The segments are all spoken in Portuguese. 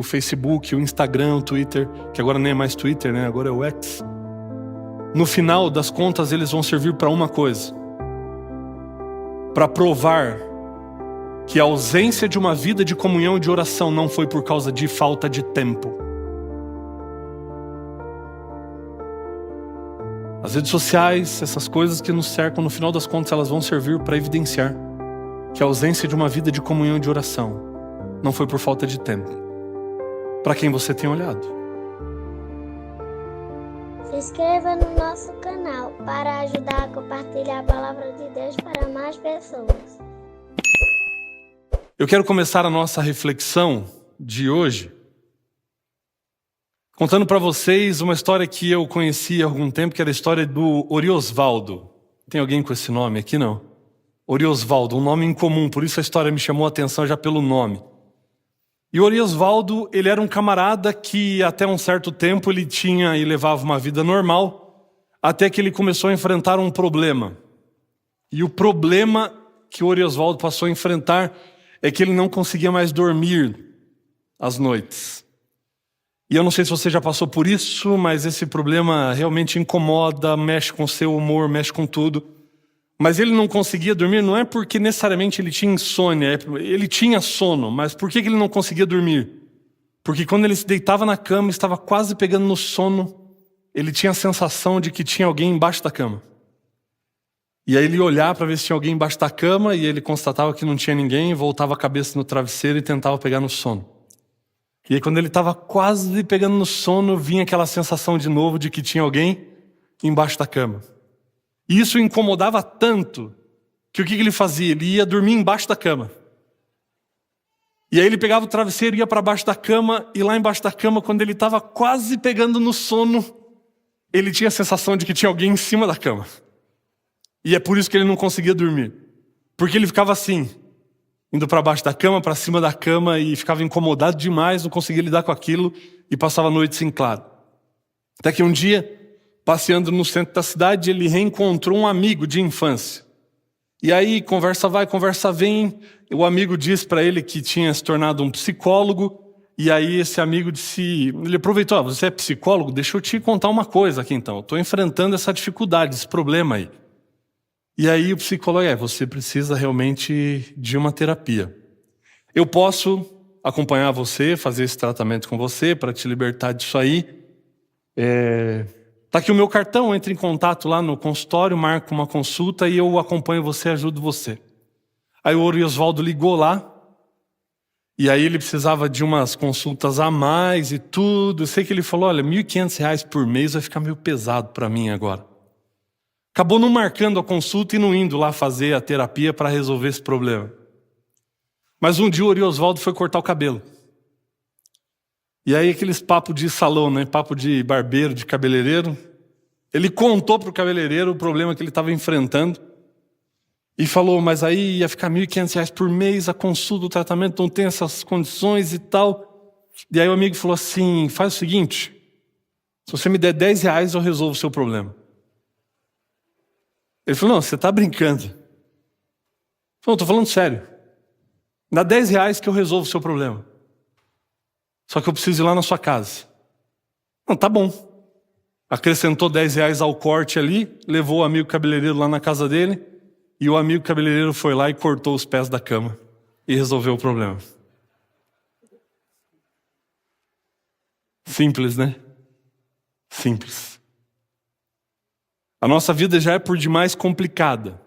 o Facebook, o Instagram, o Twitter, que agora nem é mais Twitter, né? Agora é o X. No final das contas, eles vão servir para uma coisa: para provar que a ausência de uma vida de comunhão e de oração não foi por causa de falta de tempo. As redes sociais, essas coisas que nos cercam, no final das contas, elas vão servir para evidenciar que a ausência de uma vida de comunhão e de oração não foi por falta de tempo. Para quem você tem olhado? Se inscreva no nosso canal para ajudar a compartilhar a palavra de Deus para mais pessoas. Eu quero começar a nossa reflexão de hoje contando para vocês uma história que eu conheci há algum tempo, que era a história do Oriosvaldo. Tem alguém com esse nome aqui, não? Oriosvaldo, um nome incomum, por isso a história me chamou a atenção já pelo nome. E o Oriosvaldo, ele era um camarada que até um certo tempo ele tinha e levava uma vida normal, até que ele começou a enfrentar um problema. E o problema que o Oriosvaldo passou a enfrentar é que ele não conseguia mais dormir às noites. E eu não sei se você já passou por isso, mas esse problema realmente incomoda, mexe com o seu humor, mexe com tudo. Mas ele não conseguia dormir, não é porque necessariamente ele tinha insônia, ele tinha sono, mas por que ele não conseguia dormir? Porque quando ele se deitava na cama, estava quase pegando no sono, ele tinha a sensação de que tinha alguém embaixo da cama. E aí ele ia olhar para ver se tinha alguém embaixo da cama, e ele constatava que não tinha ninguém, voltava a cabeça no travesseiro e tentava pegar no sono. E aí quando ele estava quase pegando no sono, vinha aquela sensação de novo de que tinha alguém embaixo da cama. E isso o incomodava tanto, que o que ele fazia? Ele ia dormir embaixo da cama. E aí ele pegava o travesseiro, ia para baixo da cama, e lá embaixo da cama, quando ele estava quase pegando no sono, ele tinha a sensação de que tinha alguém em cima da cama. E é por isso que ele não conseguia dormir. Porque ele ficava assim, indo para baixo da cama, para cima da cama, e ficava incomodado demais, não conseguia lidar com aquilo, e passava a noite sem claro. Até que um dia, passeando no centro da cidade, ele reencontrou um amigo de infância. E aí, conversa vai, conversa vem, o amigo disse para ele que tinha se tornado um psicólogo, e aí esse amigo disse, ele aproveitou, você é psicólogo? Deixa eu te contar uma coisa aqui então, eu estou enfrentando essa dificuldade, esse problema aí. E aí o psicólogo, você precisa realmente de uma terapia. Eu posso acompanhar você, fazer esse tratamento com você para te libertar disso aí. Tá aqui o meu cartão, entre em contato lá no consultório, marca uma consulta e eu acompanho você, ajudo você. Aí o Oriosvaldo ligou lá, e aí ele precisava de umas consultas a mais e tudo. Eu sei que ele falou, olha, R$1.500 por mês vai ficar meio pesado para mim agora. Acabou não marcando a consulta e não indo lá fazer a terapia para resolver esse problema. Mas um dia o Oriosvaldo foi cortar o cabelo. E aí aqueles papos de salão, né? Papo de barbeiro, de cabeleireiro. Ele contou para o cabeleireiro o problema que ele estava enfrentando. E falou, mas aí ia ficar R$1.500 por mês, a consulta, o tratamento não tem essas condições e tal. E aí o amigo falou assim, faz o seguinte, se você me der R$10 eu resolvo o seu problema. Ele falou, não, você está brincando. Ele falou, estou falando sério. Dá R$10 que eu resolvo o seu problema. Só que eu preciso ir lá na sua casa. Não, tá bom. Acrescentou R$10 ao corte ali, levou o amigo cabeleireiro lá na casa dele, e o amigo cabeleireiro foi lá e cortou os pés da cama e resolveu o problema. Simples, né? Simples. A nossa vida já é por demais complicada.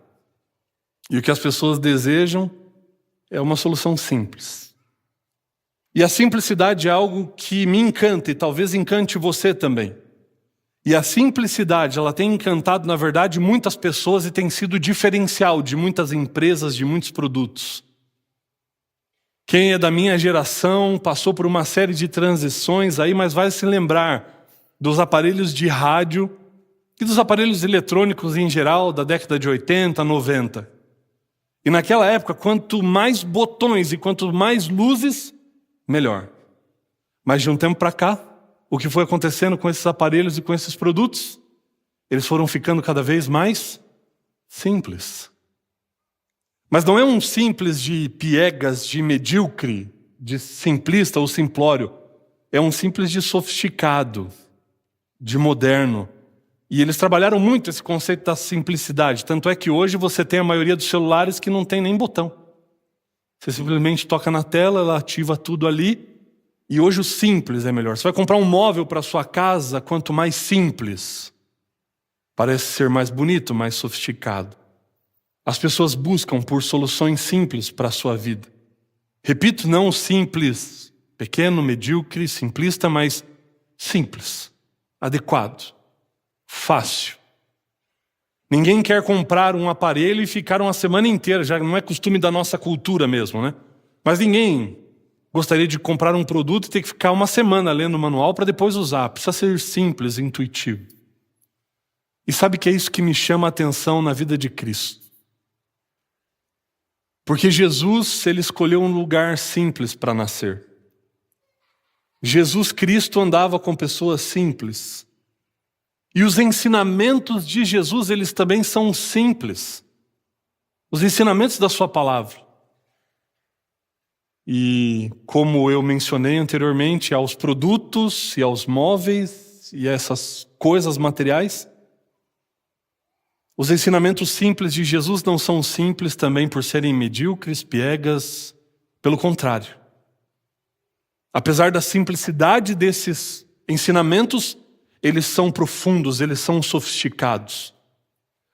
E o que as pessoas desejam é uma solução simples. E a simplicidade é algo que me encanta e talvez encante você também. E a simplicidade, ela tem encantado, na verdade, muitas pessoas e tem sido diferencial de muitas empresas, de muitos produtos. Quem é da minha geração passou por uma série de transições aí, mas vai se lembrar dos aparelhos de rádio e dos aparelhos eletrônicos em geral, da década de 80, 90. E naquela época, quanto mais botões e quanto mais luzes, melhor. Mas de um tempo para cá, o que foi acontecendo com esses aparelhos e com esses produtos? Eles foram ficando cada vez mais simples. Mas não é um simples de piegas, de medíocre, de simplista ou simplório. é um simples de sofisticado, de moderno. E eles trabalharam muito esse conceito da simplicidade. Tanto é que hoje você tem a maioria dos celulares que não tem nem botão. Você simplesmente toca na tela, ela ativa tudo ali. E hoje o simples é melhor. Você vai comprar um móvel para sua casa, quanto mais simples, parece ser mais bonito, mais sofisticado. As pessoas buscam por soluções simples para a sua vida. Repito, não simples, pequeno, medíocre, simplista, mas simples, adequado, fácil. Ninguém quer comprar um aparelho e ficar uma semana inteira, já não é costume da nossa cultura mesmo, né? Mas ninguém gostaria de comprar um produto e ter que ficar uma semana lendo o manual para depois usar. Precisa ser simples, intuitivo. E sabe que é isso que me chama a atenção na vida de Cristo? Porque Jesus, ele escolheu um lugar simples para nascer. Jesus Cristo andava com pessoas simples. E os ensinamentos de Jesus, eles também são simples. Os ensinamentos da sua palavra. E como eu mencionei anteriormente, aos produtos e aos móveis e essas coisas materiais, os ensinamentos simples de Jesus não são simples também por serem medíocres, piegas, pelo contrário. Apesar da simplicidade desses ensinamentos, eles são profundos, eles são sofisticados.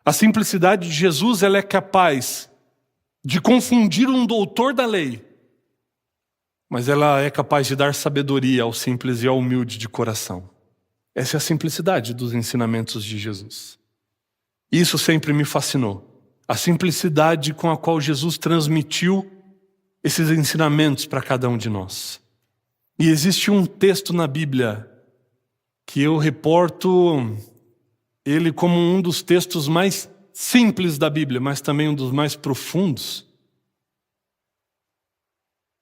A simplicidade de Jesus, ela é capaz de confundir um doutor da lei, mas ela é capaz de dar sabedoria ao simples e ao humilde de coração. Essa é a simplicidade dos ensinamentos de Jesus. Isso sempre me fascinou. A simplicidade com a qual Jesus transmitiu esses ensinamentos para cada um de nós. E existe um texto na Bíblia que eu reporto ele como um dos textos mais simples da Bíblia, mas também um dos mais profundos.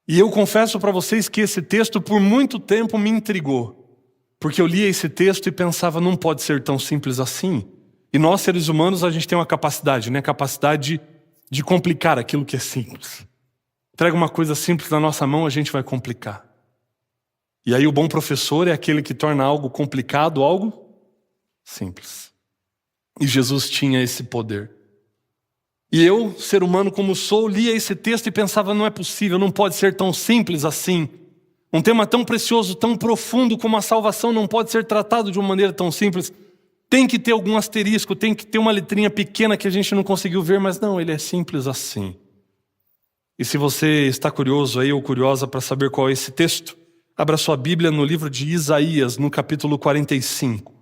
E eu confesso para vocês que esse texto por muito tempo me intrigou, porque eu lia esse texto e pensava, não pode ser tão simples assim. E nós, seres humanos, a gente tem uma capacidade, né? Capacidade de complicar aquilo que é simples. Entrega uma coisa simples na nossa mão, a gente vai complicar. E aí o bom professor é aquele que torna algo complicado, algo simples. E Jesus tinha esse poder. E eu, ser humano como sou, lia esse texto e pensava, não é possível, não pode ser tão simples assim. Um tema tão precioso, tão profundo como a salvação não pode ser tratado de uma maneira tão simples. Tem que ter algum asterisco, tem que ter uma letrinha pequena que a gente não conseguiu ver, mas não, ele é simples assim. E se você está curioso aí ou curiosa para saber qual é esse texto, abra sua Bíblia no livro de Isaías, no capítulo 45.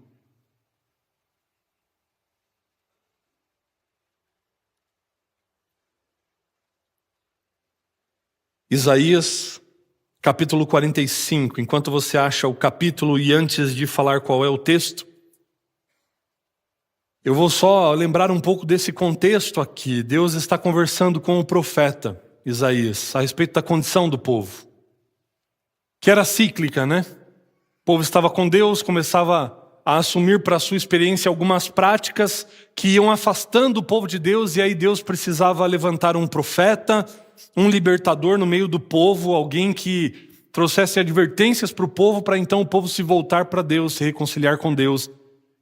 Isaías, capítulo 45. Enquanto você acha o capítulo e antes de falar qual é o texto, eu vou só lembrar um pouco desse contexto aqui. Deus está conversando com o profeta Isaías a respeito da condição do povo, que era cíclica, né? O povo estava com Deus, começava a assumir para a sua experiência algumas práticas que iam afastando o povo de Deus, e aí Deus precisava levantar um profeta, um libertador no meio do povo, alguém que trouxesse advertências para o povo, para então o povo se voltar para Deus, se reconciliar com Deus.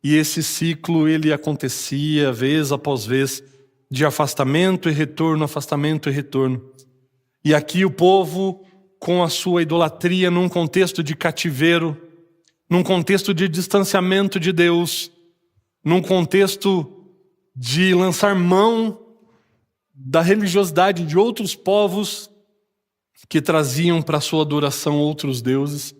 E esse ciclo, ele acontecia vez após vez, de afastamento e retorno, afastamento e retorno. E aqui o povo, com a sua idolatria, num contexto de cativeiro, num contexto de distanciamento de Deus, num contexto de lançar mão da religiosidade de outros povos que traziam para sua adoração outros deuses,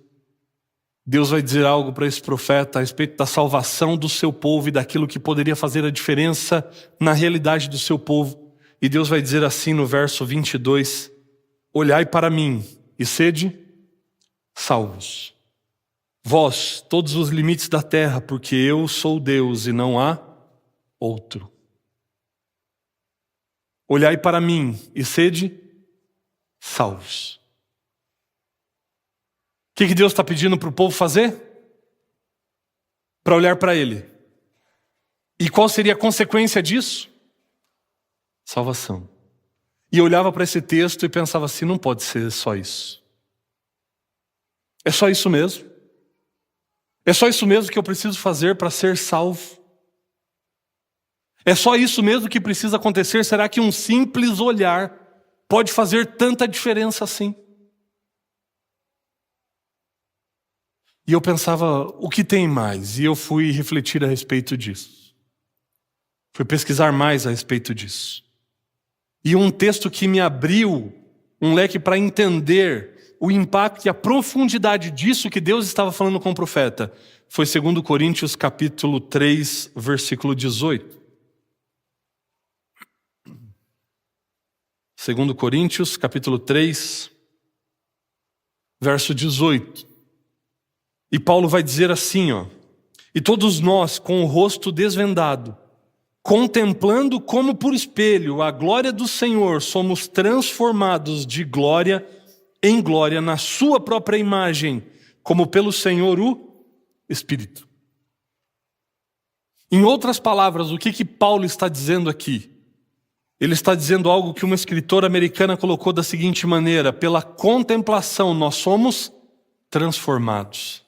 Deus vai dizer algo para esse profeta a respeito da salvação do seu povo e daquilo que poderia fazer a diferença na realidade do seu povo. E Deus vai dizer assim no verso 22, olhai para mim e sede salvos, vós, todos os limites da terra, porque eu sou Deus e não há outro. Olhai para mim e sede salvos. O que Deus está pedindo para o povo fazer? Para olhar para Ele. E qual seria a consequência disso? Salvação. E eu olhava para esse texto e pensava assim, não pode ser só isso. É só isso mesmo? É só isso mesmo que eu preciso fazer para ser salvo? É só isso mesmo que precisa acontecer? Será que um simples olhar pode fazer tanta diferença assim? E eu pensava, o que tem mais? E eu fui refletir a respeito disso. Fui pesquisar mais a respeito disso. E um texto que me abriu um leque para entender o impacto e a profundidade disso que Deus estava falando com o profeta foi 2 Coríntios capítulo 3, versículo 18. 2 Coríntios capítulo 3, verso 18. E Paulo vai dizer assim, e todos nós com o rosto desvendado, contemplando como por espelho a glória do Senhor, somos transformados de glória em glória na sua própria imagem, como pelo Senhor o Espírito. Em outras palavras, o que Paulo está dizendo aqui? Ele está dizendo algo que uma escritora americana colocou da seguinte maneira: pela contemplação nós somos transformados.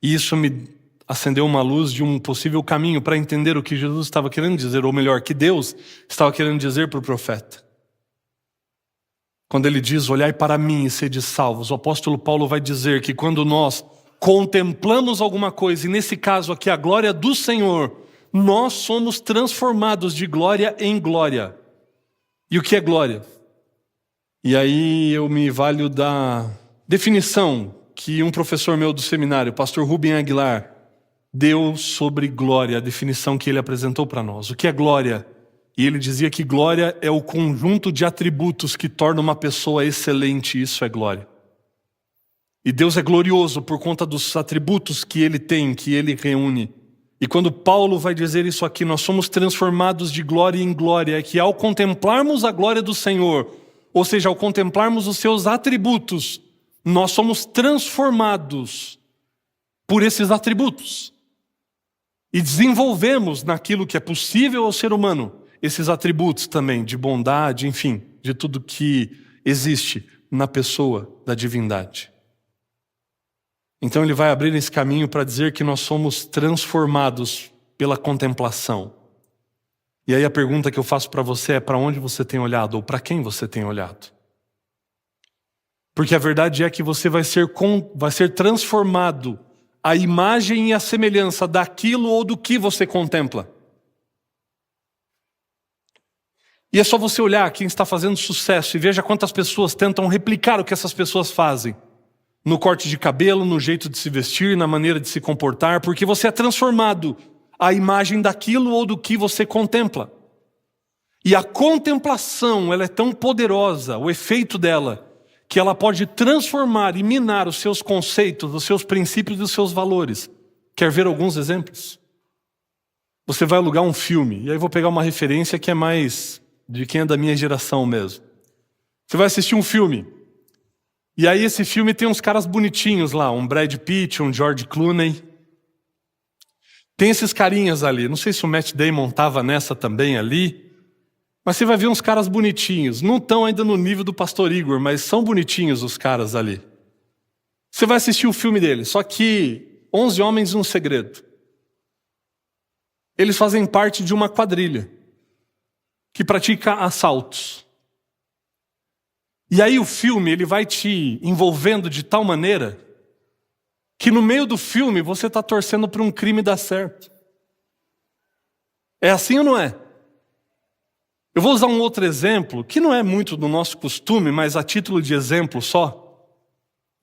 E isso me acendeu uma luz de um possível caminho para entender o que Jesus estava querendo dizer, ou melhor, que Deus estava querendo dizer para o profeta. Quando ele diz, olhai para mim e sede salvos, o apóstolo Paulo vai dizer que quando nós contemplamos alguma coisa, e nesse caso aqui a glória do Senhor, nós somos transformados de glória em glória. E o que é glória? E aí eu me valho da definição que um professor meu do seminário, o pastor Rubem Aguilar, deu sobre glória, a definição que ele apresentou para nós. O que é glória? E ele dizia que glória é o conjunto de atributos que torna uma pessoa excelente, isso é glória. E Deus é glorioso por conta dos atributos que ele tem, que ele reúne. E quando Paulo vai dizer isso aqui, nós somos transformados de glória em glória, é que ao contemplarmos a glória do Senhor, ou seja, ao contemplarmos os seus atributos, nós somos transformados por esses atributos. E desenvolvemos naquilo que é possível ao ser humano, esses atributos também de bondade, enfim, de tudo que existe na pessoa da divindade. Então ele vai abrir esse caminho para dizer que nós somos transformados pela contemplação. E aí a pergunta que eu faço para você é: para onde você tem olhado ou para quem você tem olhado? Porque a verdade é que você vai ser transformado à imagem e à semelhança daquilo ou do que você contempla. E é só você olhar quem está fazendo sucesso e veja quantas pessoas tentam replicar o que essas pessoas fazem. No corte de cabelo, no jeito de se vestir, na maneira de se comportar, porque você é transformado à imagem daquilo ou do que você contempla. E a contemplação, ela é tão poderosa, o efeito dela, que ela pode transformar e minar os seus conceitos, os seus princípios e os seus valores. Quer ver alguns exemplos? Você vai alugar um filme, e aí eu vou pegar uma referência que é mais de quem é da minha geração mesmo. Você vai assistir um filme, e aí esse filme tem uns caras bonitinhos lá, um Brad Pitt, um George Clooney. Tem esses carinhas ali, não sei se o Matt Damon estava nessa também ali, mas você vai ver uns caras bonitinhos, não estão ainda no nível do pastor Igor, mas são bonitinhos os caras ali. Você vai assistir o filme dele, só que 11 Homens e um Segredo. Eles fazem parte de uma quadrilha que pratica assaltos. E aí o filme ele vai te envolvendo de tal maneira que no meio do filme você está torcendo para um crime dar certo. É assim ou não é? Eu vou usar um outro exemplo, que não é muito do nosso costume, mas a título de exemplo só.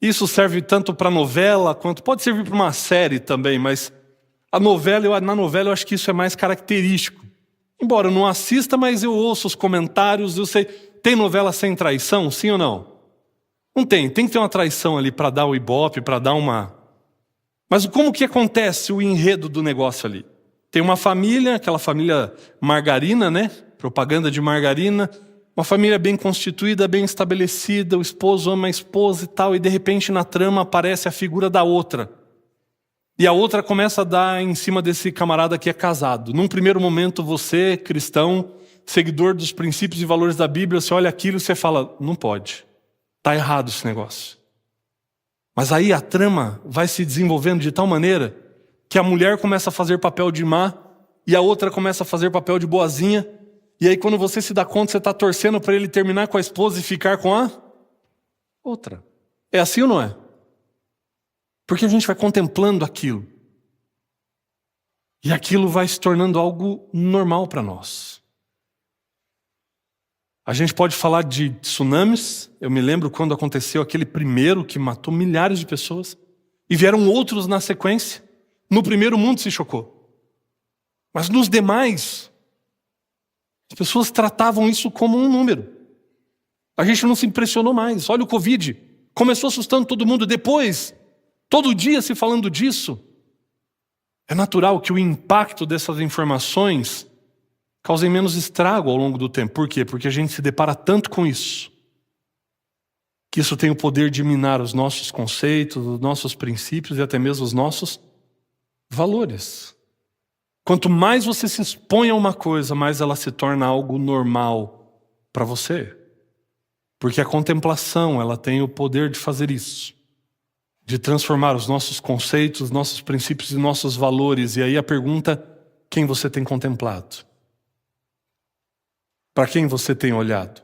Isso serve tanto para novela, quanto pode servir para uma série também, mas na novela eu acho que isso é mais característico. Embora eu não assista, mas eu ouço os comentários, eu sei. Tem novela sem traição, sim ou não? Não tem, tem que ter uma traição ali para dar o ibope, para dar uma... Mas como que acontece o enredo do negócio ali? Tem uma família, aquela família margarina, né? Propaganda de margarina, uma família bem constituída, bem estabelecida, o esposo ama a esposa e tal, e de repente na trama aparece a figura da outra. E a outra começa a dar em cima desse camarada que é casado. Num primeiro momento você, cristão, seguidor dos princípios e valores da Bíblia, você olha aquilo e você fala, não pode, está errado esse negócio. Mas aí a trama vai se desenvolvendo de tal maneira que a mulher começa a fazer papel de má e a outra começa a fazer papel de boazinha. E aí quando você se dá conta, você está torcendo para ele terminar com a esposa e ficar com a outra. É assim ou não é? Porque a gente vai contemplando aquilo. E aquilo vai se tornando algo normal para nós. A gente pode falar de tsunamis. Eu me lembro quando aconteceu aquele primeiro que matou milhares de pessoas. E vieram outros na sequência. No primeiro, o mundo se chocou. Mas nos demais, as pessoas tratavam isso como um número. A gente não se impressionou mais. Olha o Covid. Começou assustando todo mundo. Depois, todo dia se falando disso. É natural que o impacto dessas informações causem menos estrago ao longo do tempo. Por quê? Porque a gente se depara tanto com isso, que isso tem o poder de minar os nossos conceitos, os nossos princípios e até mesmo os nossos valores. Quanto mais você se expõe a uma coisa, mais ela se torna algo normal para você. Porque a contemplação, ela tem o poder de fazer isso. De transformar os nossos conceitos, os nossos princípios e nossos valores. E aí a pergunta, quem você tem contemplado? Para quem você tem olhado?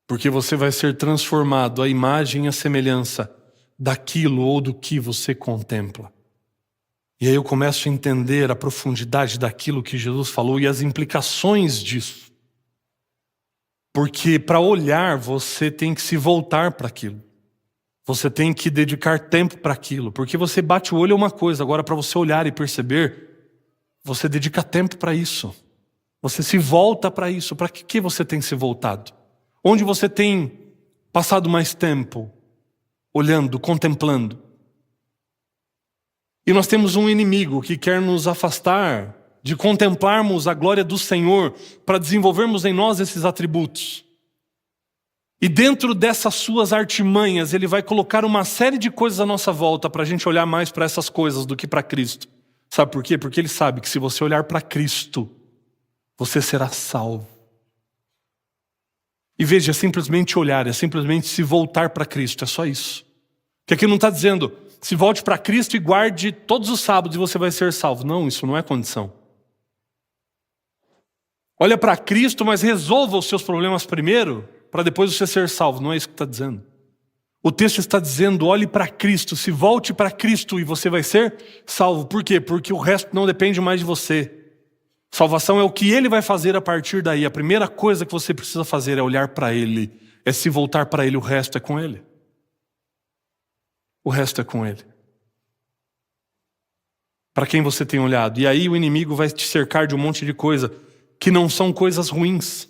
Porque você vai ser transformado à imagem e à semelhança daquilo ou do que você contempla. E aí eu começo a entender a profundidade daquilo que Jesus falou e as implicações disso. Porque para olhar, você tem que se voltar para aquilo. Você tem que dedicar tempo para aquilo. Porque você bate o olho é uma coisa, agora para você olhar e perceber, você dedica tempo para isso. Você se volta para isso. Para que você tem se voltado? Onde você tem passado mais tempo? Olhando, contemplando. E nós temos um inimigo que quer nos afastar de contemplarmos a glória do Senhor para desenvolvermos em nós esses atributos. E dentro dessas suas artimanhas, ele vai colocar uma série de coisas à nossa volta para a gente olhar mais para essas coisas do que para Cristo. Sabe por quê? Porque ele sabe que se você olhar para Cristo, você será salvo. E veja, é simplesmente olhar, é simplesmente se voltar para Cristo, é só isso. Porque aqui não está dizendo, se volte para Cristo e guarde todos os sábados e você vai ser salvo. Não, isso não é condição. Olha para Cristo, mas resolva os seus problemas primeiro, para depois você ser salvo. Não é isso que está dizendo. O texto está dizendo, olhe para Cristo, se volte para Cristo e você vai ser salvo. Por quê? Porque o resto não depende mais de você. Salvação é o que Ele vai fazer a partir daí. A primeira coisa que você precisa fazer é olhar para Ele, é se voltar para Ele, o resto é com Ele. O resto é com Ele. Para quem você tem olhado? E aí o inimigo vai te cercar de um monte de coisa que não são coisas ruins,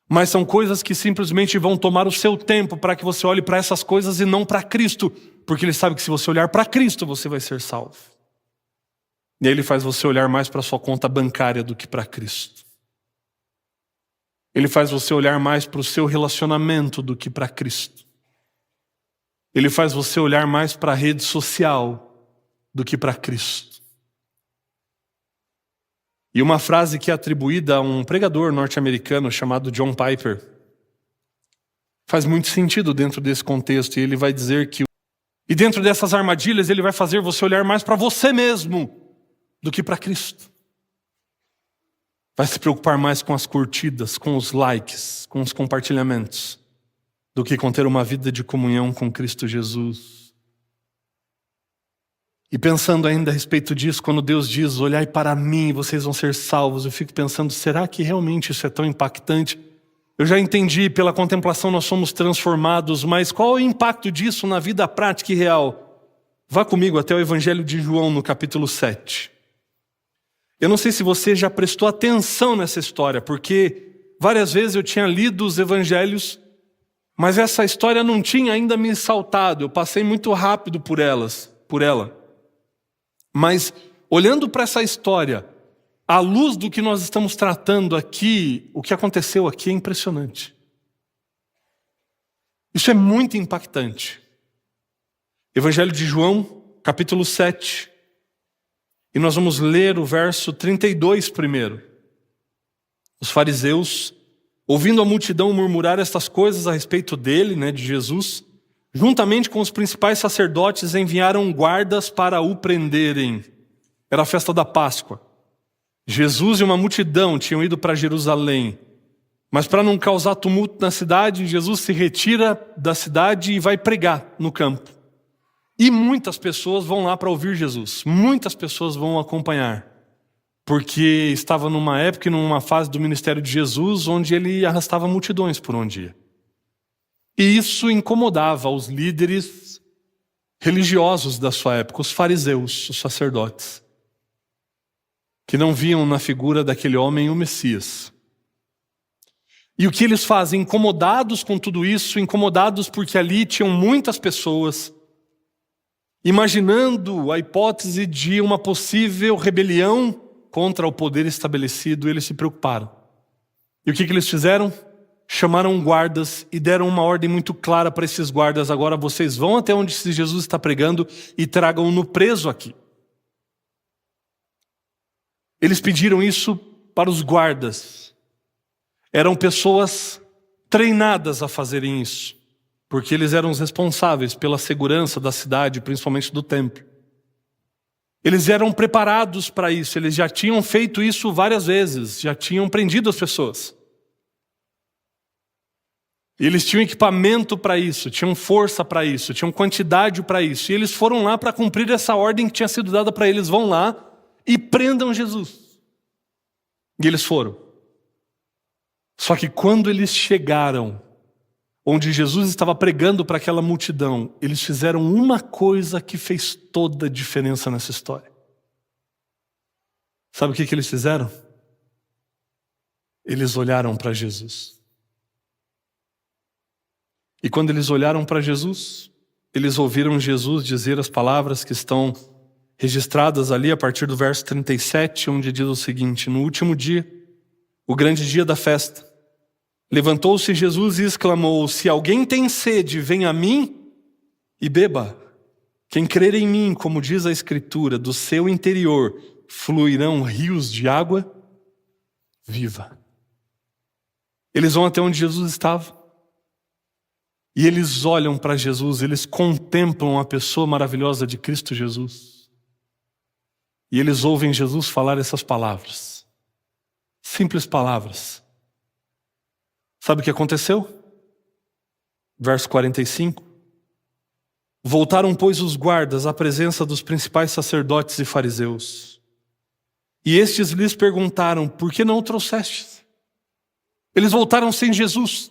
mas são coisas que simplesmente vão tomar o seu tempo para que você olhe para essas coisas e não para Cristo, porque ele sabe que se você olhar para Cristo, você vai ser salvo. E aí ele faz você olhar mais para a sua conta bancária do que para Cristo. Ele faz você olhar mais para o seu relacionamento do que para Cristo. Ele faz você olhar mais para a rede social do que para Cristo. E uma frase que é atribuída a um pregador norte-americano chamado John Piper faz muito sentido dentro desse contexto. E ele vai dizer que... E dentro dessas armadilhas ele vai fazer você olhar mais para você mesmo do que para Cristo. Vai se preocupar mais com as curtidas, com os likes, com os compartilhamentos, do que com ter uma vida de comunhão com Cristo Jesus. E pensando ainda a respeito disso, quando Deus diz, olhai para mim, vocês vão ser salvos, eu fico pensando, será que realmente isso é tão impactante? Eu já entendi, pela contemplação nós somos transformados, mas qual é o impacto disso na vida prática e real? Vá comigo até o Evangelho de João, no capítulo 7. Eu não sei se você já prestou atenção nessa história, porque várias vezes eu tinha lido os evangelhos, mas essa história não tinha ainda me saltado, eu passei muito rápido por ela. Mas, olhando para essa história, à luz do que nós estamos tratando aqui, o que aconteceu aqui é impressionante. Isso é muito impactante. Evangelho de João, capítulo 7. E nós vamos ler o verso 32 primeiro. Os fariseus, ouvindo a multidão murmurar estas coisas a respeito dele, de Jesus, juntamente com os principais sacerdotes, enviaram guardas para o prenderem. Era a festa da Páscoa. Jesus e uma multidão tinham ido para Jerusalém. Mas para não causar tumulto na cidade, Jesus se retira da cidade e vai pregar no campo. E muitas pessoas vão lá para ouvir Jesus. Muitas pessoas vão acompanhar. Porque estava numa época e numa fase do ministério de Jesus onde ele arrastava multidões por onde ia. E isso incomodava os líderes religiosos da sua época, os fariseus, os sacerdotes, que não viam na figura daquele homem o Messias. E o que eles fazem? Incomodados com tudo isso, incomodados porque ali tinham muitas pessoas, imaginando a hipótese de uma possível rebelião contra o poder estabelecido, eles se preocuparam. E o que eles fizeram? Chamaram guardas e deram uma ordem muito clara para esses guardas: agora vocês vão até onde Jesus está pregando e tragam-no preso aqui. Eles pediram isso para os guardas. Eram pessoas treinadas a fazerem isso, porque eles eram os responsáveis pela segurança da cidade, principalmente do templo. Eles eram preparados para isso, eles já tinham feito isso várias vezes, já tinham prendido as pessoas. Eles tinham equipamento para isso, tinham força para isso, tinham quantidade para isso. E eles foram lá para cumprir essa ordem que tinha sido dada para eles. Vão lá e prendam Jesus. E eles foram. Só que quando eles chegaram onde Jesus estava pregando para aquela multidão, eles fizeram uma coisa que fez toda a diferença nessa história. Sabe o que eles fizeram? Eles olharam para Jesus. E quando eles olharam para Jesus, eles ouviram Jesus dizer as palavras que estão registradas ali a partir do verso 37, onde diz o seguinte: no último dia, o grande dia da festa, levantou-se Jesus e exclamou: se alguém tem sede, venha a mim e beba. Quem crer em mim, como diz a Escritura, do seu interior fluirão rios de água viva. Eles vão até onde Jesus estava. E eles olham para Jesus, eles contemplam a pessoa maravilhosa de Cristo Jesus. E eles ouvem Jesus falar essas palavras. Simples palavras. Sabe o que aconteceu? Verso 45. Voltaram, pois, os guardas à presença dos principais sacerdotes e fariseus. E estes lhes perguntaram: por que não o trouxestes? Eles voltaram sem Jesus.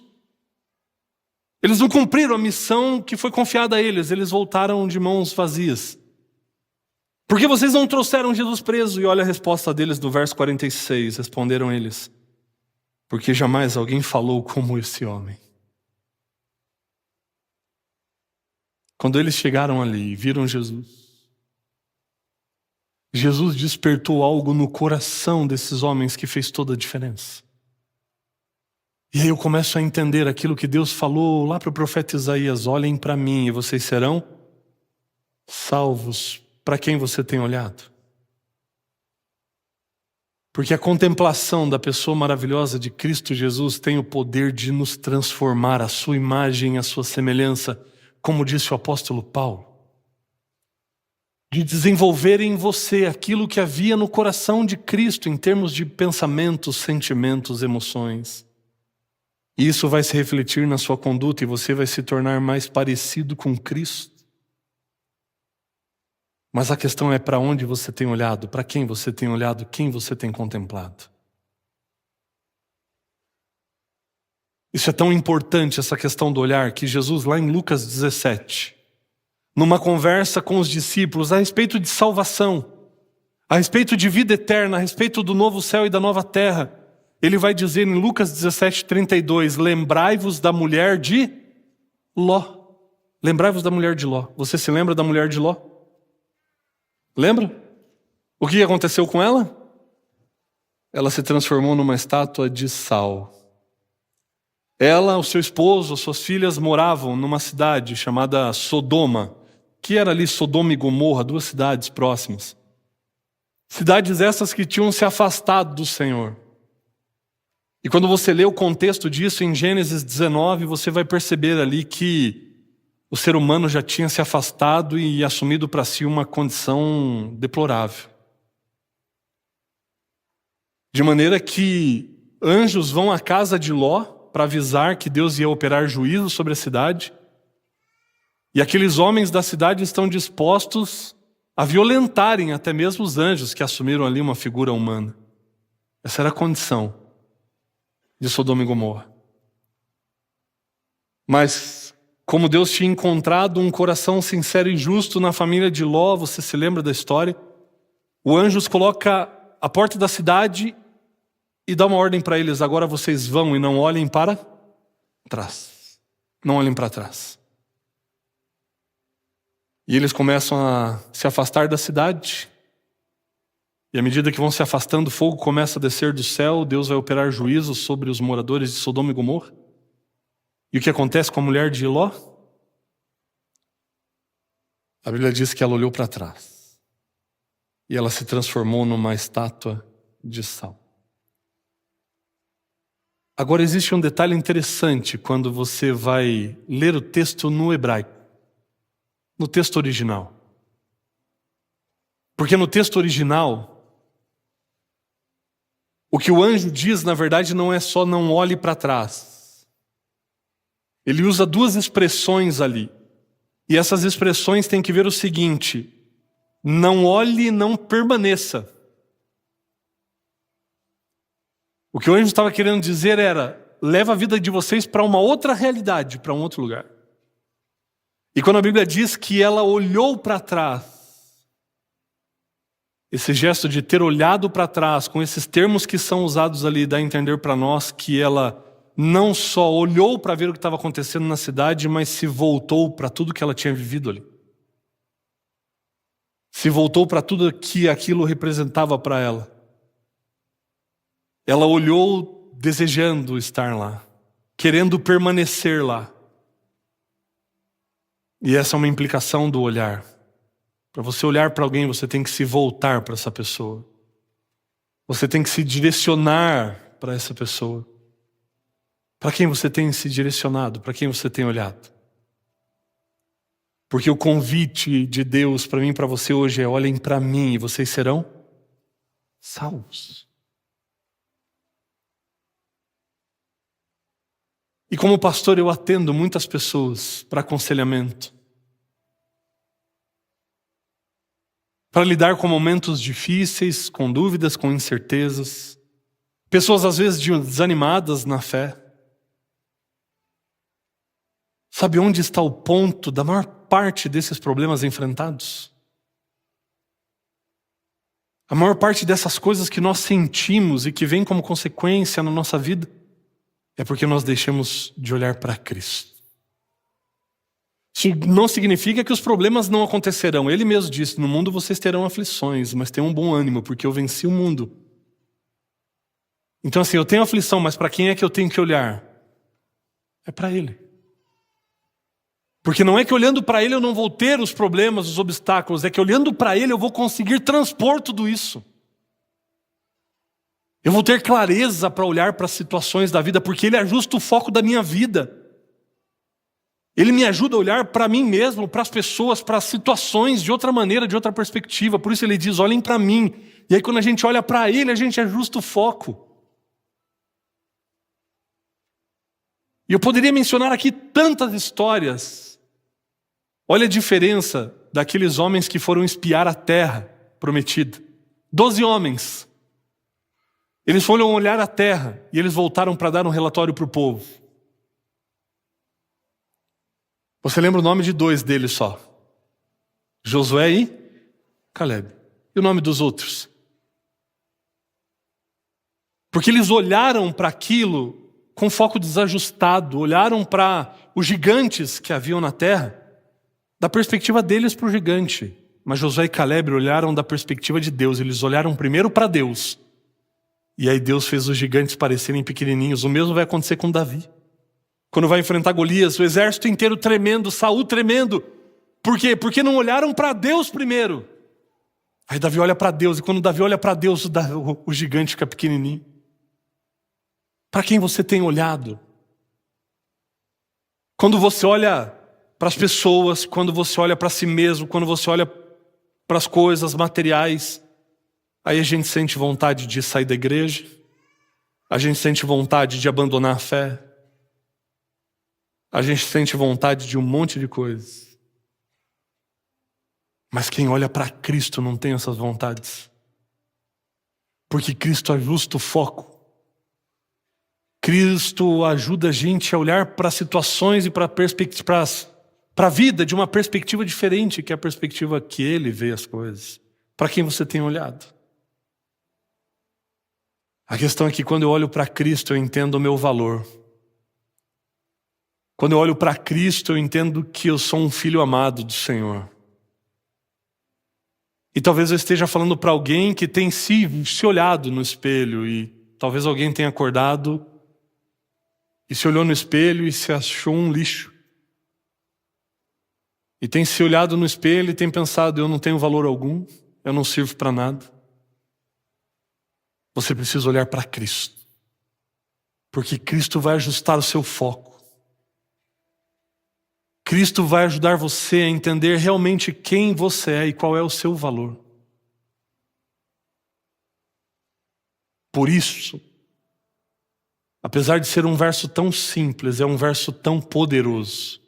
Eles não cumpriram a missão que foi confiada a eles. Eles voltaram de mãos vazias. Por que vocês não trouxeram Jesus preso? E olha a resposta deles no verso 46. Responderam eles: porque jamais alguém falou como esse homem. Quando eles chegaram ali e viram Jesus, Jesus despertou algo no coração desses homens que fez toda a diferença. E aí eu começo a entender aquilo que Deus falou lá para o profeta Isaías: olhem para mim e vocês serão salvos. Para quem você tem olhado? Porque a contemplação da pessoa maravilhosa de Cristo Jesus tem o poder de nos transformar à sua imagem, à sua semelhança, como disse o apóstolo Paulo. De desenvolver em você aquilo que havia no coração de Cristo em termos de pensamentos, sentimentos, emoções. E isso vai se refletir na sua conduta e você vai se tornar mais parecido com Cristo. Mas a questão é: para onde você tem olhado, para quem você tem olhado, quem você tem contemplado. Isso é tão importante, essa questão do olhar, que Jesus, lá em Lucas 17, numa conversa com os discípulos a respeito de salvação, a respeito de vida eterna, a respeito do novo céu e da nova terra, ele vai dizer em Lucas 17:32, lembrai-vos da mulher de Ló. Lembrai-vos da mulher de Ló. Você se lembra da mulher de Ló? Lembra? O que aconteceu com ela? Ela se transformou numa estátua de sal. Ela, o seu esposo, as suas filhas moravam numa cidade chamada Sodoma, que era ali Sodoma e Gomorra, duas cidades próximas. Cidades essas que tinham se afastado do Senhor. E quando você lê o contexto disso em Gênesis 19, você vai perceber ali que o ser humano já tinha se afastado e assumido para si uma condição deplorável. De maneira que anjos vão à casa de Ló para avisar que Deus ia operar juízo sobre a cidade, e aqueles homens da cidade estão dispostos a violentarem até mesmo os anjos que assumiram ali uma figura humana. Essa era a condição de Sodoma e Gomorra. Mas, como Deus tinha encontrado um coração sincero e justo na família de Ló, você se lembra da história? O anjo os coloca à porta da cidade e dá uma ordem para eles: agora vocês vão e não olhem para trás. Não olhem para trás. E eles começam a se afastar da cidade. E à medida que vão se afastando, o fogo começa a descer do céu. Deus vai operar juízo sobre os moradores de Sodoma e Gomorra. E o que acontece com a mulher de Ló? A Bíblia diz que ela olhou para trás. E ela se transformou numa estátua de sal. Agora existe um detalhe interessante quando você vai ler o texto no hebraico. No texto original. Porque no texto original, o que o anjo diz, na verdade, não é só não olhe para trás. Ele usa duas expressões ali. E essas expressões têm que ver o seguinte: não olhe e não permaneça. O que o anjo estava querendo dizer era: leva a vida de vocês para uma outra realidade, para um outro lugar. E quando a Bíblia diz que ela olhou para trás, esse gesto de ter olhado para trás, com esses termos que são usados ali, dá a entender para nós que ela não só olhou para ver o que estava acontecendo na cidade, mas se voltou para tudo que ela tinha vivido ali. Se voltou para tudo que aquilo representava para ela. Ela olhou desejando estar lá, querendo permanecer lá. E essa é uma implicação do olhar. Para você olhar para alguém, você tem que se voltar para essa pessoa. Você tem que se direcionar para essa pessoa. Para quem você tem se direcionado? Para quem você tem olhado? Porque o convite de Deus para mim e para você hoje é: olhem para mim e vocês serão salvos. E como pastor eu atendo muitas pessoas para aconselhamento, para lidar com momentos difíceis, com dúvidas, com incertezas. Pessoas às vezes desanimadas na fé. Sabe onde está o ponto da maior parte desses problemas enfrentados? A maior parte dessas coisas que nós sentimos e que vêm como consequência na nossa vida é porque nós deixamos de olhar para Cristo. Isso não significa que os problemas não acontecerão. Ele mesmo disse: no mundo vocês terão aflições, mas tenham um bom ânimo, porque eu venci o mundo. Então assim, eu tenho aflição, mas para quem é que eu tenho que olhar? É para Ele. Porque não é que olhando para Ele eu não vou ter os problemas, os obstáculos, é que olhando para Ele eu vou conseguir transpor tudo isso. Eu vou ter clareza para olhar para as situações da vida, porque Ele ajusta o foco da minha vida. Ele me ajuda a olhar para mim mesmo, para as pessoas, para as situações de outra maneira, de outra perspectiva. Por isso Ele diz: olhem para mim. E aí quando a gente olha para Ele, a gente ajusta o foco. E eu poderia mencionar aqui tantas histórias. Olha a diferença daqueles homens que foram espiar a terra prometida. 12 homens. Eles foram olhar a terra e eles voltaram para dar um relatório para o povo. Você lembra o nome de 2 deles só? Josué e Calebe. E o nome dos outros? Porque eles olharam para aquilo com foco desajustado, olharam para os gigantes que haviam na terra, da perspectiva deles para o gigante. Mas Josué e Calebe olharam da perspectiva de Deus. Eles olharam primeiro para Deus. E aí Deus fez os gigantes parecerem pequenininhos. O mesmo vai acontecer com Davi. Quando vai enfrentar Golias, o exército inteiro tremendo, Saul tremendo. Por quê? Porque não olharam para Deus primeiro. Aí Davi olha para Deus, e quando Davi olha para Deus, o gigante fica pequenininho. Para quem você tem olhado? Quando você olha para as pessoas, quando você olha para si mesmo, quando você olha para as coisas materiais, aí a gente sente vontade de sair da igreja, a gente sente vontade de abandonar a fé, a gente sente vontade de um monte de coisas. Mas quem olha para Cristo não tem essas vontades. Porque Cristo ajusta o foco. Cristo ajuda a gente a olhar para situações e para a vida de uma perspectiva diferente, que é a perspectiva que Ele vê as coisas. Para quem você tem olhado? A questão é que quando eu olho para Cristo, eu entendo o meu valor. Quando eu olho para Cristo, eu entendo que eu sou um filho amado do Senhor. E talvez eu esteja falando para alguém que tem se olhado no espelho, e talvez alguém tenha acordado e se olhou no espelho e se achou um lixo. E tem se olhado no espelho e tem pensado, eu não tenho valor algum, eu não sirvo para nada. Você precisa olhar para Cristo, porque Cristo vai ajustar o seu foco. Cristo vai ajudar você a entender realmente quem você é e qual é o seu valor. Por isso, apesar de ser um verso tão simples, é um verso tão poderoso.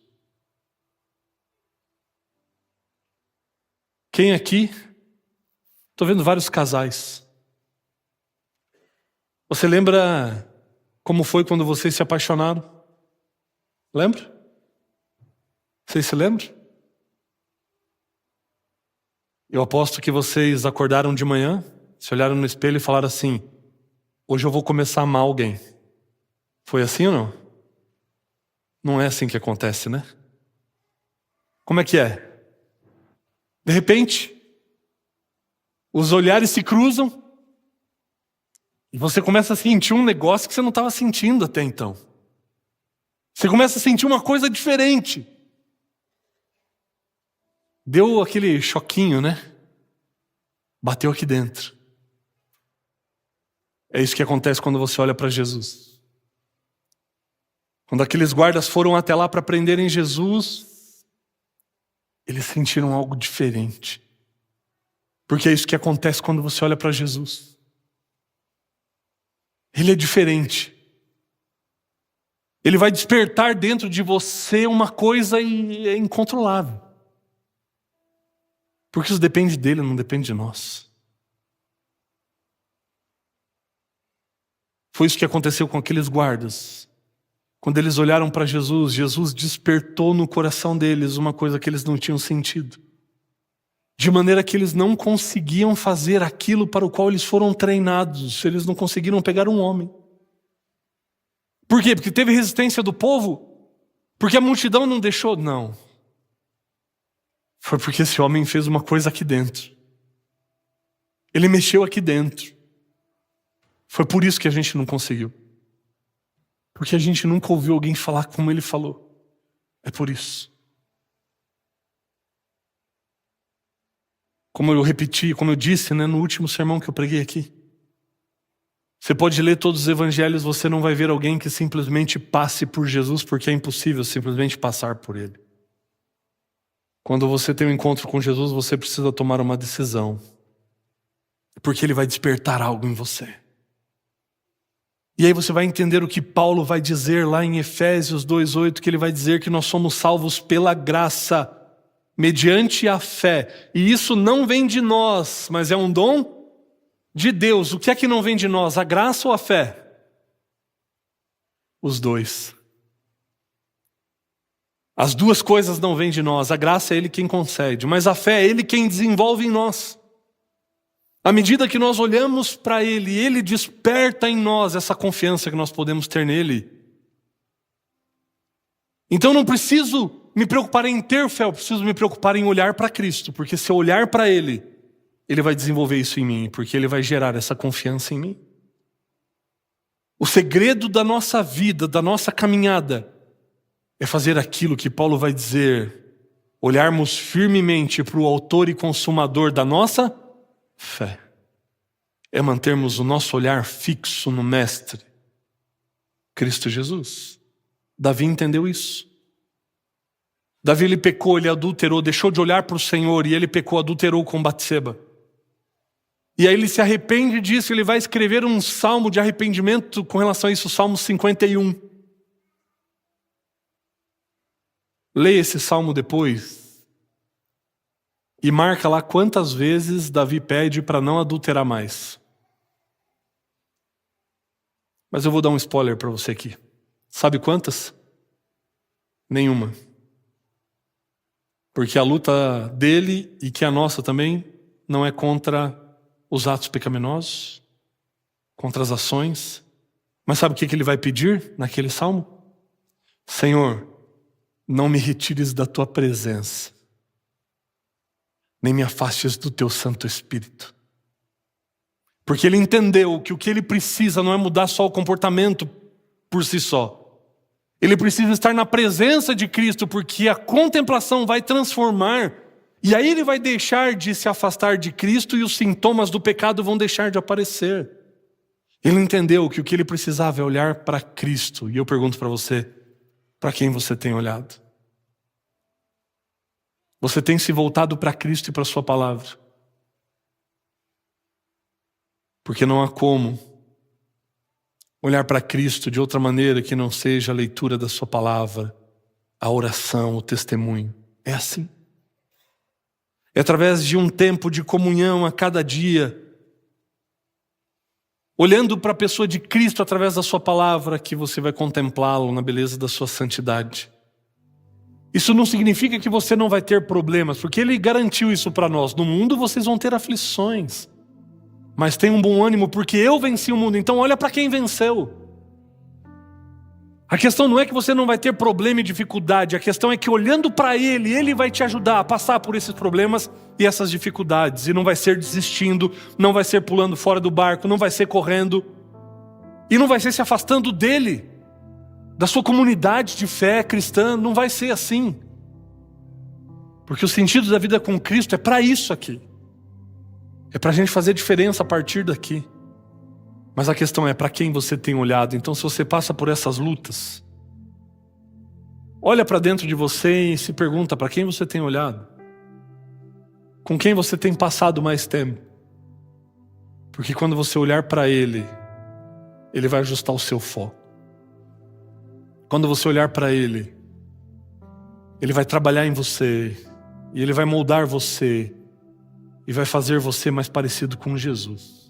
Quem aqui? Estou vendo vários casais. Você lembra como foi quando vocês se apaixonaram? Lembra? Vocês se lembram? Eu aposto que vocês acordaram de manhã, se olharam no espelho e falaram assim, hoje eu vou começar a amar alguém. Foi assim ou não? Não é assim que acontece, né? Como é que é? De repente, os olhares se cruzam e você começa a sentir um negócio que você não estava sentindo até então. Você começa a sentir uma coisa diferente. Deu aquele choquinho, né? Bateu aqui dentro. É isso que acontece quando você olha para Jesus. Quando aqueles guardas foram até lá para prenderem Jesus, eles sentiram algo diferente. Porque é isso que acontece quando você olha para Jesus. Ele é diferente. Ele vai despertar dentro de você uma coisa incontrolável. Porque isso depende dele, não depende de nós. Foi isso que aconteceu com aqueles guardas. Quando eles olharam para Jesus, Jesus despertou no coração deles uma coisa que eles não tinham sentido. De maneira que eles não conseguiam fazer aquilo para o qual eles foram treinados. Eles não conseguiram pegar um homem. Por quê? Porque teve resistência do povo? Porque a multidão não deixou? Não. Foi porque esse homem fez uma coisa aqui dentro. Ele mexeu aqui dentro. Foi por isso que a gente não conseguiu. Porque a gente nunca ouviu alguém falar como ele falou. É por isso. Como eu repeti, como eu disse, no último sermão que eu preguei aqui. Você pode ler todos os evangelhos, você não vai ver alguém que simplesmente passe por Jesus, porque é impossível simplesmente passar por ele. Quando você tem um encontro com Jesus, você precisa tomar uma decisão. Porque ele vai despertar algo em você. E aí você vai entender o que Paulo vai dizer lá em Efésios 2:8, que ele vai dizer que nós somos salvos pela graça, mediante a fé. E isso não vem de nós, mas é um dom de Deus. O que é que não vem de nós? A graça ou a fé? Os dois. As duas coisas não vêm de nós. A graça é Ele quem concede, mas a fé é Ele quem desenvolve em nós. À medida que nós olhamos para Ele, Ele desperta em nós essa confiança que nós podemos ter nele. Então não preciso me preocupar em ter fé, eu preciso me preocupar em olhar para Cristo, porque se eu olhar para Ele, Ele vai desenvolver isso em mim, porque Ele vai gerar essa confiança em mim. O segredo da nossa vida, da nossa caminhada, é fazer aquilo que Paulo vai dizer, olharmos firmemente para o autor e consumador da nossa fé. É mantermos o nosso olhar fixo no Mestre, Cristo Jesus. Davi entendeu isso. Davi, ele pecou, ele adulterou, deixou de olhar para o Senhor, e ele pecou, adulterou com Batseba. E aí ele se arrepende disso, ele vai escrever um salmo de arrependimento com relação a isso, o Salmo 51. Leia esse salmo depois e marca lá quantas vezes Davi pede para não adulterar mais. Mas eu vou dar um spoiler para você aqui. Sabe quantas? Nenhuma. Porque a luta dele e que a nossa também não é contra os atos pecaminosos, contra as ações. Mas sabe o que ele vai pedir naquele salmo? Senhor, não me retires da tua presença, nem me afastes do teu Santo Espírito. Porque ele entendeu que o que ele precisa não é mudar só o comportamento por si só. Ele precisa estar na presença de Cristo, porque a contemplação vai transformar. E aí ele vai deixar de se afastar de Cristo e os sintomas do pecado vão deixar de aparecer. Ele entendeu que o que ele precisava é olhar para Cristo. E eu pergunto para você, para quem você tem olhado? Você tem se voltado para Cristo e para a sua palavra? Porque não há como olhar para Cristo de outra maneira que não seja a leitura da sua palavra, a oração, o testemunho. É assim. É através de um tempo de comunhão a cada dia, olhando para a pessoa de Cristo através da sua palavra, que você vai contemplá-lo na beleza da sua santidade. Isso não significa que você não vai ter problemas, porque Ele garantiu isso para nós. No mundo vocês vão ter aflições, mas tenham um bom ânimo, porque eu venci o mundo. Então olha para quem venceu. A questão não é que você não vai ter problema e dificuldade, a questão é que olhando para Ele, Ele vai te ajudar a passar por esses problemas e essas dificuldades. E não vai ser desistindo, não vai ser pulando fora do barco, não vai ser correndo, e não vai ser se afastando dEle, da sua comunidade de fé cristã. Não vai ser assim. Porque o sentido da vida com Cristo é para isso aqui. É para a gente fazer diferença a partir daqui. Mas a questão é para quem você tem olhado. Então, se você passa por essas lutas, olha para dentro de você e se pergunta para quem você tem olhado. Com quem você tem passado mais tempo. Porque quando você olhar para Ele, Ele vai ajustar o seu foco. Quando você olhar para Ele, Ele vai trabalhar em você, e Ele vai moldar você, e vai fazer você mais parecido com Jesus.